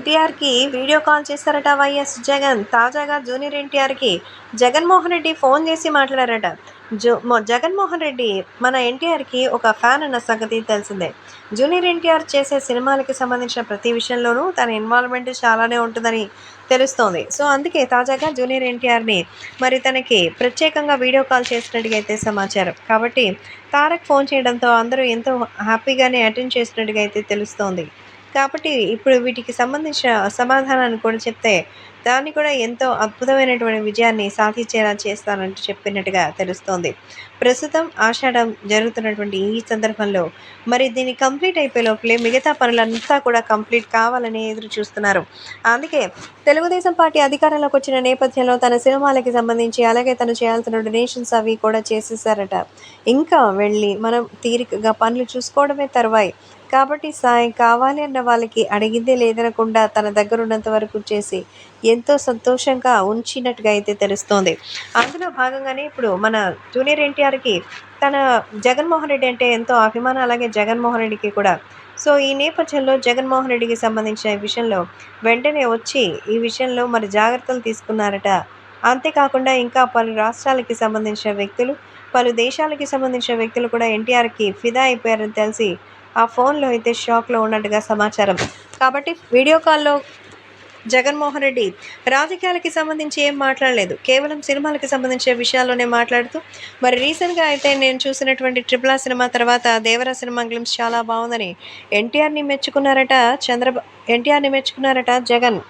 ఎన్టీఆర్‌కి video call చేశారట YS Jagan. తాజాగా జూనియర్ ఎన్టీఆర్‌కి జగన్మోహన్ రెడ్డి ఫోన్ చేసి మాట్లాడారట. జగన్మోహన్ రెడ్డి మన ఎన్టీఆర్‌కి ఒక ఫ్యాన్ అన్న సంగతి తెలిసిందే. జూనియర్ ఎన్టీఆర్ చేసే సినిమాలకి సంబంధించిన ప్రతి విషయంలోనూ తన ఇన్వాల్వ్‌మెంట్ చాలానే ఉంటుందని తెలుస్తోంది. సో, అందుకే తాజాగా జూనియర్ ఎన్టీఆర్‌ని మరి తనకి ప్రత్యేకంగా వీడియో కాల్ చేసినట్టుగా అయితే సమాచారం. కాబట్టి తారక్ ఫోన్ చేయడంతో అందరూ ఎంతో హ్యాపీగానే అటెండ్ చేసినట్టుగా అయితే తెలుస్తోంది. కాబట్టి ఇప్పుడు వీటికి సంబంధించిన సమాధానాన్ని కూడా చెప్తే, దాన్ని కూడా ఎంతో అద్భుతమైనటువంటి విజయాన్ని సాధించేలా చేస్తానంటూ చెప్పినట్టుగా తెలుస్తోంది. ప్రస్తుతం ఆషాఢం జరుగుతున్నటువంటి ఈ సందర్భంలో మరి దీన్ని కంప్లీట్ అయిపోయే లోపలే మిగతా పనులంతా కూడా కంప్లీట్ కావాలని ఎదురు చూస్తున్నారు. అందుకే తెలుగుదేశం పార్టీ అధికారంలోకి వచ్చిన నేపథ్యంలో తన సినిమాలకి సంబంధించి, అలాగే తను చేయాల్సిన డొనేషన్స్ అవి కూడా చేసేసారట. ఇంకా వెళ్ళి మనం తీరికగా పనులు చూసుకోవడమే తరువాయి. కాబట్టి సాయం కావాలి అన్న వాళ్ళకి అడిగిందే లేదనకుండా తన దగ్గరున్నంత వరకు చేసి ఎంతో సంతోషంగా ఉంచినట్టుగా అయితే తెలుస్తోంది. అందులో భాగంగానే ఇప్పుడు మన జూనియర్ ఎన్టీఆర్‌కి తన జగన్మోహన్ రెడ్డి అంటే ఎంతో అభిమానం. అలాగే జగన్మోహన్ రెడ్డికి కూడా. సో, ఈ నేపథ్యంలో జగన్మోహన్ రెడ్డికి సంబంధించిన ఈ విషయంలో వెంటనే వచ్చి ఈ విషయంలో మరి జాగ్రత్తలు తీసుకున్నారట. అంతేకాకుండా ఇంకా పలు రాష్ట్రాలకి సంబంధించిన వ్యక్తులు, పలు దేశాలకి సంబంధించిన వ్యక్తులు కూడా ఎన్టీఆర్‌కి ఫిదా అయిపోయారని తెలిసి ఆ ఫోన్‌లో అయితే షాక్‌లో ఉన్నట్టుగా సమాచారం. కాబట్టి వీడియో కాల్‌లో జగన్మోహన్ రెడ్డి రాజకీయాలకి సంబంధించి ఏం మాట్లాడలేదు. కేవలం సినిమాలకి సంబంధించిన విషయాల్లోనే మాట్లాడుతూ మరి రీసెంట్‌గా అయితే నేను చూసినటువంటి 'ట్రిపుల్ ఆర్' సినిమా తర్వాత 'దేవర' సినిమా గ్లింప్స్ చాలా బావుందని ఎన్టీఆర్‌ని మెచ్చుకున్నారట జగన్.